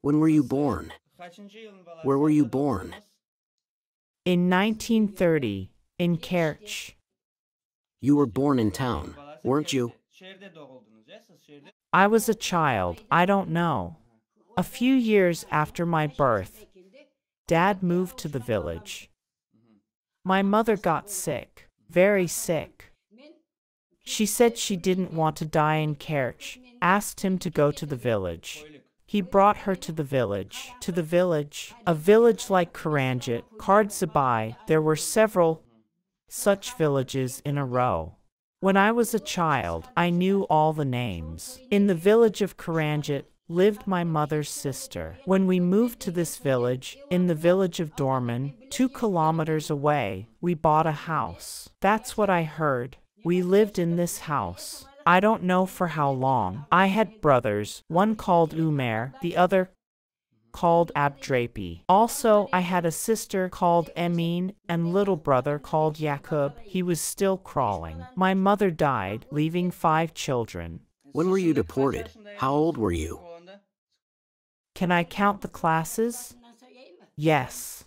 When were you born? Where were you born? In 1930, in Kerch. You were born in town, weren't you? I was a child, I don't know. A few years after my birth, Dad moved to the village. My mother got sick, very sick. She said she didn't want to die in Kerch, asked him to go to the village. He brought her to the village, a village like Karanjit, Kardzabai. There were several such villages in a row. When I was a child, I knew all the names. In the village of Karanjit lived my mother's sister. When we moved to this village, in the village of Dorman, 2 kilometers away, we bought a house. That's what I heard. We lived in this house. I don't know for how long. I had brothers, one called Umer, the other called Abdrapi. Also, I had a sister called Emin and little brother called Yakub. He was still crawling. My mother died, leaving 5 children. When were you deported? How old were you? Can I count the classes? Yes.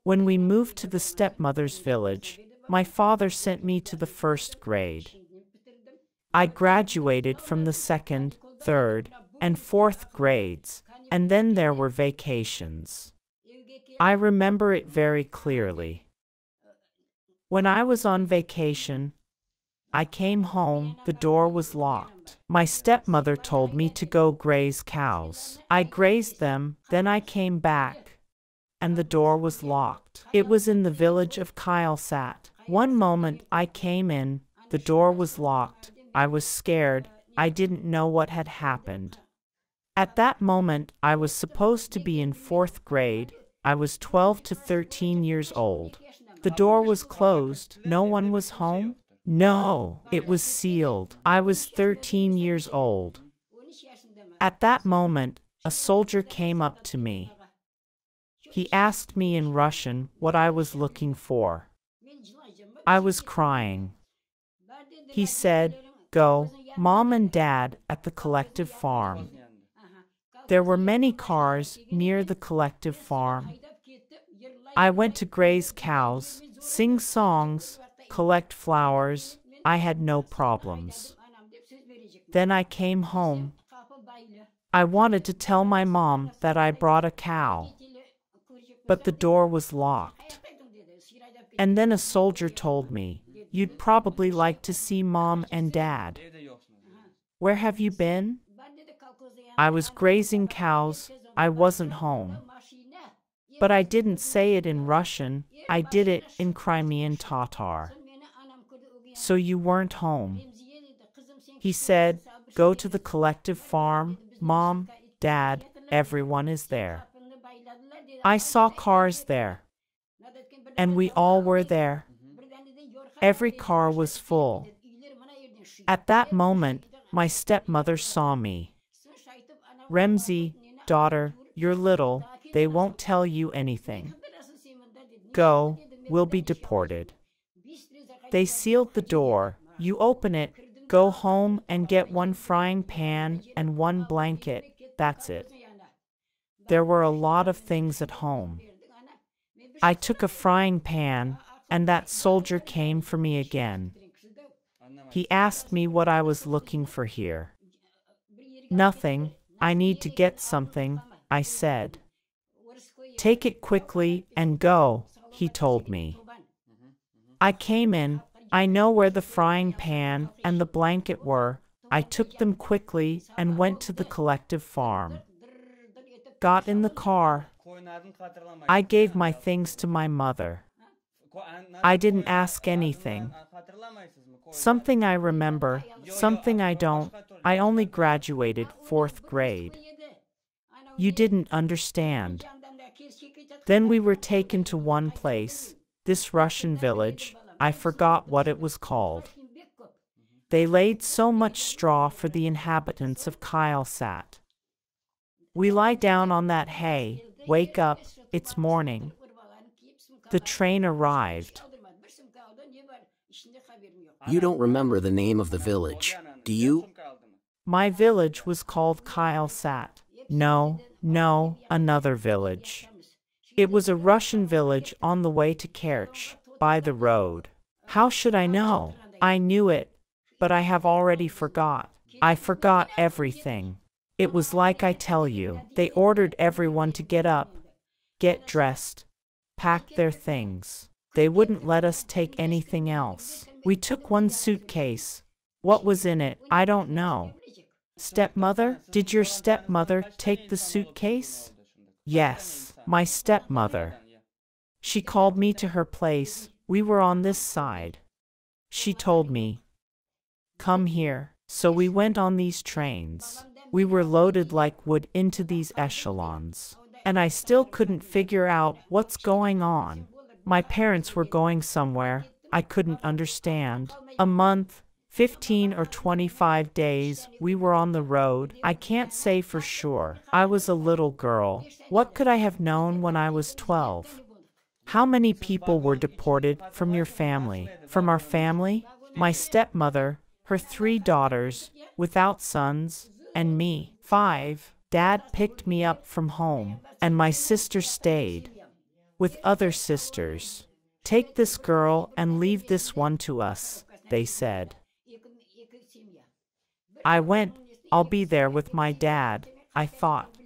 When we moved to the stepmother's village, my father sent me to the 1st grade. I graduated from the 2nd, 3rd, and 4th grades, and then there were vacations. I remember it very clearly. When I was on vacation, I came home, the door was locked. My stepmother told me to go graze cows. I grazed them, then I came back, and the door was locked. It was in the village of Kyalsat. One moment I came in, the door was locked. I was scared, I didn't know what had happened. At that moment, I was supposed to be in 4th grade. I was 12 to 13 years old. The door was closed. No one was home? No, it was sealed. I was 13 years old. At that moment, a soldier came up to me. He asked me in Russian what I was looking for. I was crying. He said, "Go, Mom and Dad, at the collective farm." There were many cars near the collective farm. I went to graze cows, sing songs, collect flowers. I had no problems. Then I came home. I wanted to tell my mom that I brought a cow, but the door was locked. And then a soldier told me, "You'd probably like to see Mom and Dad. Where have you been?" I was grazing cows. I wasn't home. But I didn't say it in Russian. I did it in Crimean Tatar. "So you weren't home?" He said, "Go to the collective farm. Mom, Dad, everyone is there." I saw cars there, and we all were there. Every car was full. At that moment, my stepmother saw me. "Remzie, daughter, you're little, they won't tell you anything. Go, we'll be deported. They sealed the door, you open it, go home and get 1 frying pan and 1 blanket, that's it." There were a lot of things at home. I took a frying pan, and that soldier came for me again. He asked me what I was looking for here. "Nothing, I need to get something," I said. "Take it quickly and go," he told me. I came in, I know where the frying pan and the blanket were. I took them quickly and went to the collective farm. Got in the car. I gave my things to my mother. I didn't ask anything. Something I remember, something I don't. I only graduated 4th grade. You didn't understand. Then we were taken to one place, this Russian village. I forgot what it was called. They laid so much straw for the inhabitants of Kyalsat. We lie down on that hay, wake up, it's morning. The train arrived. You don't remember the name of the village, do you? My village was called Kyalsat. No, another village. It was a Russian village on the way to Kerch, by the road. How should I know? I knew it, but I have already forgot. I forgot everything. It was like I tell you. They ordered everyone to get up, get dressed, pack their things. They wouldn't let us take anything else. We took one suitcase. What was in it, I don't know. Stepmother? Did your stepmother take the suitcase? Yes, my stepmother. She called me to her place. We were on this side. She told me, "Come here." So we went on these trains. We were loaded like wood into these echelons. And I still couldn't figure out what's going on. My parents were going somewhere. I couldn't understand. A month, 15 or 25 days, we were on the road. I can't say for sure. I was a little girl. What could I have known when I was 12? How many people were deported from your family? From our family? My stepmother, her 3 daughters, without sons, and me, 5. Dad picked me up from home, and my sister stayed with other sisters. Take this girl and leave this one to us, they said. I went, I'll be there with my dad, I thought.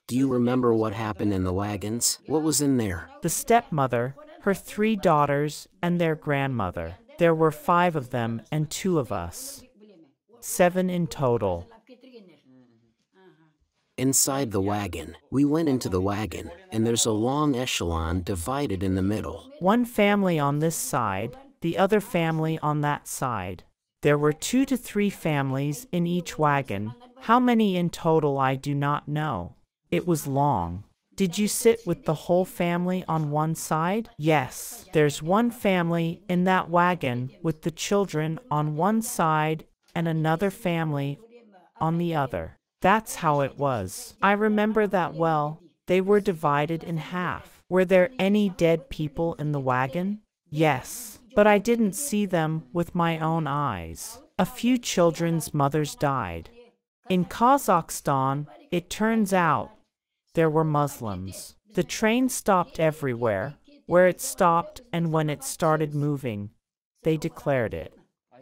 Do you remember what happened in the wagons? What was in there? The stepmother, her 3 daughters, and their grandmother. There were 5 of them and 2 of us. 7 in total. Inside the wagon, we went into the wagon, and there's a long echelon divided in the middle. One family on this side, the other family on that side. There were 2 to 3 families in each wagon. How many in total I do not know. It was long. Did you sit with the whole family on one side? Yes. There's one family in that wagon with the children on one side and another family on the other. That's how it was. I remember that well. They were divided in half. Were there any dead people in the wagon? Yes, but I didn't see them with my own eyes. A few children's mothers died. In Kazakhstan, it turns out, there were Muslims. The train stopped everywhere. Where it stopped and when it started moving, they declared it.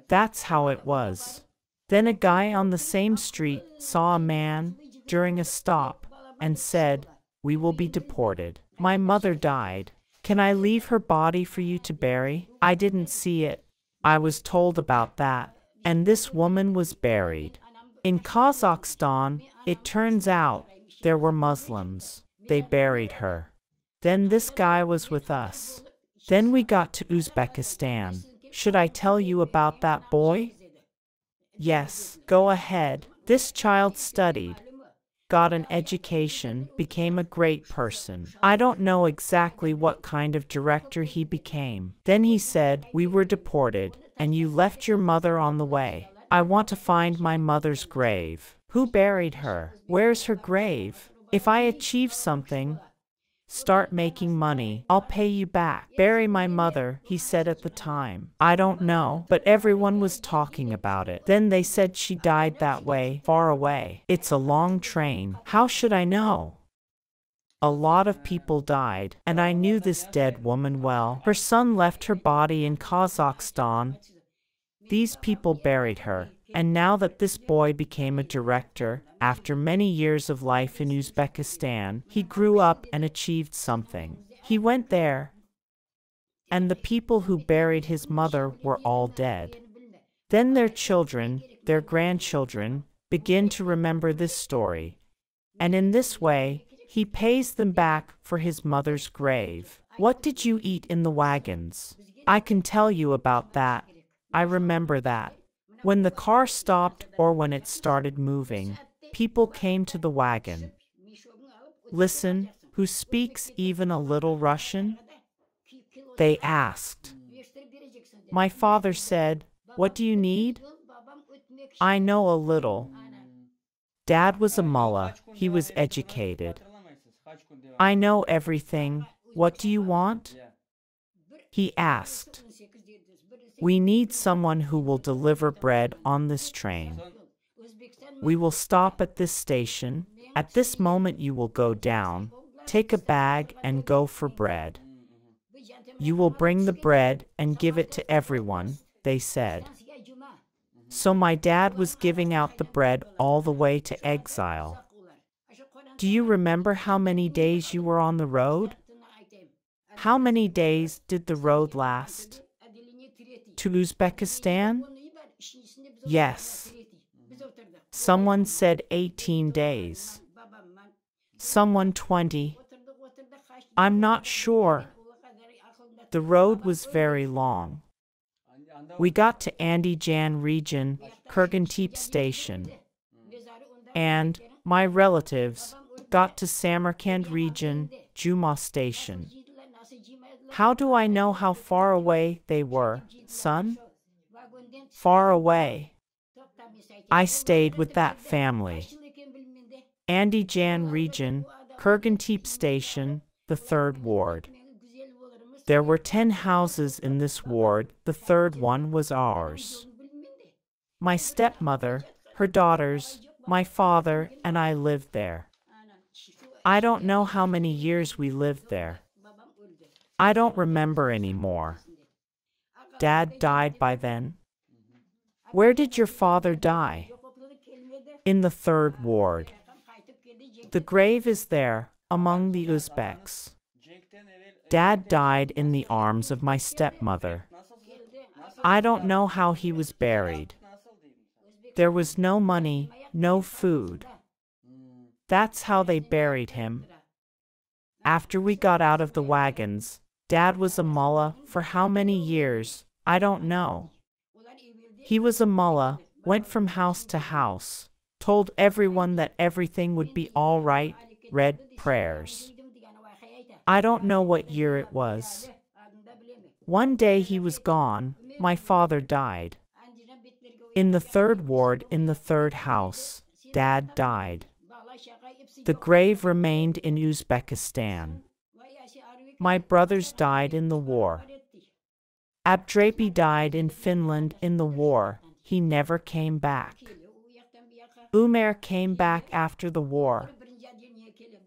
That's how it was. Then a guy on the same street saw a man during a stop and said, "We will be deported." My mother died. Can I leave her body for you to bury? I didn't see it. I was told about that. And this woman was buried. In Kazakhstan, it turns out, there were Muslims. They buried her. Then this guy was with us. Then we got to Uzbekistan. Should I tell you about that boy? Yes, go ahead. This child studied, got an education, became a great person. I don't know exactly what kind of director he became. Then he said, "We were deported, and you left your mother on the way. I want to find my mother's grave." Who buried her? Where's her grave? If I achieve something, start making money, I'll pay you back. Bury my mother, he said at the time. I don't know, but everyone was talking about it. Then they said she died that way, far away. It's a long train. How should I know? A lot of people died, and I knew this dead woman well. Her son left her body in Kazakhstan. These people buried her. And now that this boy became a director, after many years of life in Uzbekistan, he grew up and achieved something. He went there, and the people who buried his mother were all dead. Then their children, their grandchildren, begin to remember this story. And in this way, he pays them back for his mother's grave. What did you eat in the wagons? I can tell you about that. I remember that. When the car stopped or when it started moving, people came to the wagon. Listen, who speaks even a little Russian? They asked. My father said, "What do you need?" I know a little. Dad was a mullah. He was educated. I know everything. What do you want? He asked. We need someone who will deliver bread on this train. We will stop at this station. At this moment you will go down, take a bag and go for bread. You will bring the bread and give it to everyone, they said. So my dad was giving out the bread all the way to exile. Do you remember how many days you were on the road? How many days did the road last? To Uzbekistan? Yes. Someone said 18 days. Someone 20. I'm not sure. The road was very long. We got to Andijan region, Kurgantip station. And my relatives got to Samarkand region, Juma station. How do I know how far away they were, son? Far away. I stayed with that family. Andijan region, Kurgantip station, the 3rd ward. There were 10 houses in this ward, the 3rd one was ours. My stepmother, her daughters, my father, and I lived there. I don't know how many years we lived there. I don't remember anymore. Dad died by then. Where did your father die? In the 3rd ward. The grave is there, among the Uzbeks. Dad died in the arms of my stepmother. I don't know how he was buried. There was no money, no food. That's how they buried him. After we got out of the wagons, Dad was a mullah for how many years, I don't know. He was a mullah, went from house to house, told everyone that everything would be all right, read prayers. I don't know what year it was. One day he was gone, my father died. In the 3rd ward, in the 3rd house, Dad died. The grave remained in Uzbekistan. My brothers died in the war. Abdrapi died in Finland in the war. He never came back. Umer came back after the war.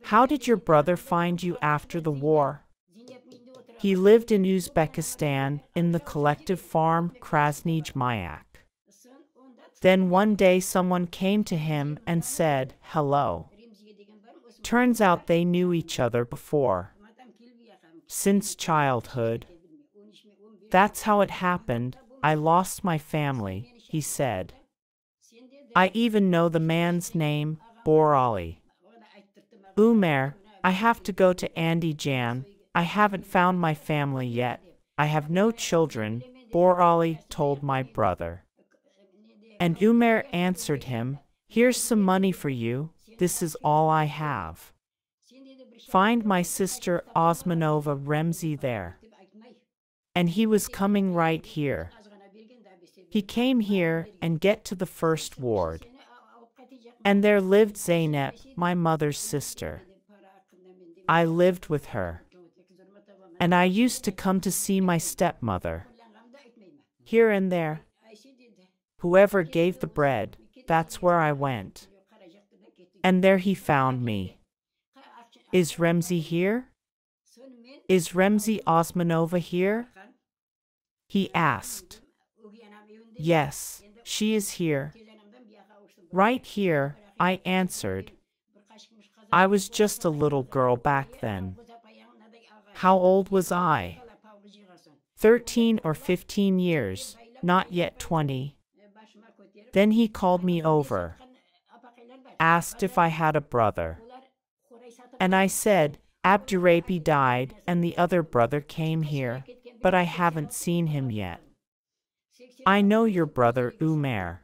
How did your brother find you after the war? He lived in Uzbekistan in the collective farm Krasnij Mayak. Then one day someone came to him and said, "Hello." Turns out they knew each other before. Since childhood. That's how it happened. I lost my family, he said. I even know the man's name, Borali. Umer, I have to go to Andijan. I haven't found my family yet. I have no children, Borali told my brother. And Umer answered him, "Here's some money for you. This is all I have. Find my sister Osmanova Remzie there." And he was coming right here. He came here and get to the 1st ward. And there lived Zeynep, my mother's sister. I lived with her. And I used to come to see my stepmother. Here and there. Whoever gave the bread, that's where I went. And there he found me. Is Remzie here? Is Remzie Osmanova here? He asked. Yes, she is here. Right here, I answered. I was just a little girl back then. How old was I? 13 or 15 years, not yet 20. Then he called me over, asked if I had a brother. And I said, Abdurapi died and the other brother came here, but I haven't seen him yet. I know your brother Umer.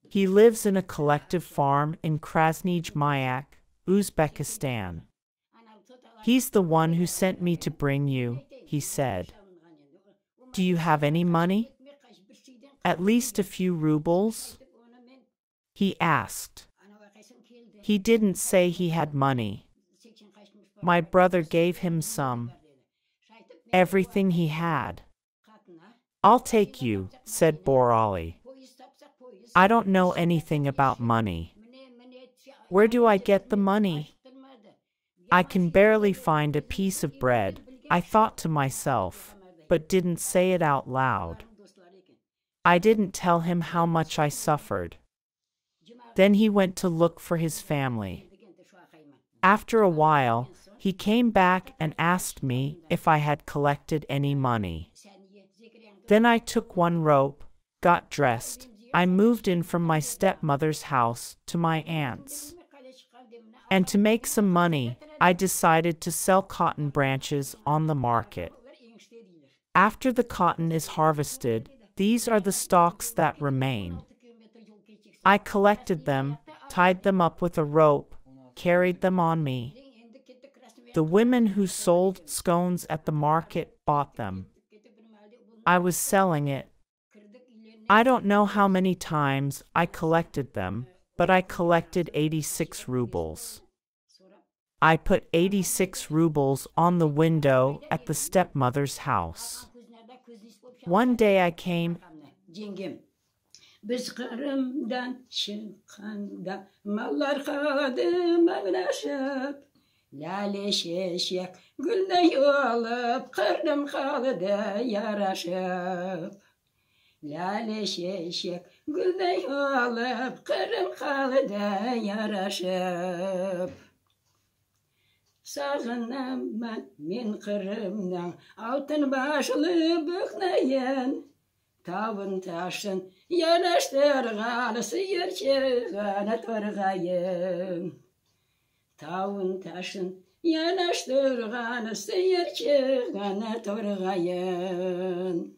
He lives in a collective farm in Krasnij Mayak, Uzbekistan. He's the one who sent me to bring you, he said. Do you have any money? At least a few rubles? He asked. He didn't say he had money. My brother gave him some. Everything he had. I'll take you, said Borali. I don't know anything about money. Where do I get the money? I can barely find a piece of bread, I thought to myself, but didn't say it out loud. I didn't tell him how much I suffered. Then he went to look for his family. After a while, he came back and asked me if I had collected any money. Then I took one rope, got dressed. I moved in from my stepmother's house to my aunt's. And to make some money, I decided to sell cotton branches on the market. After the cotton is harvested, these are the stalks that remain. I collected them, tied them up with a rope, carried them on me. The women who sold scones at the market bought them. I was selling it. I don't know how many times I collected them, but I collected 86 rubles. I put 86 rubles on the window at the stepmother's house. One day I came. Biz Kırım'dan çıkanda mallar kaldı magnaşıp lale şeşek gülde yolup Kırım kaldı yaraşıp lale şeşek gülde yolup Kırım kaldı yaraşıp sağınam ben min Kırım'dan altın başlı bükneyen tavın taşın yanaştırgan sıyır çığana torgayım. Tavın taşın yanaştırgan sıyır çığana torgayım.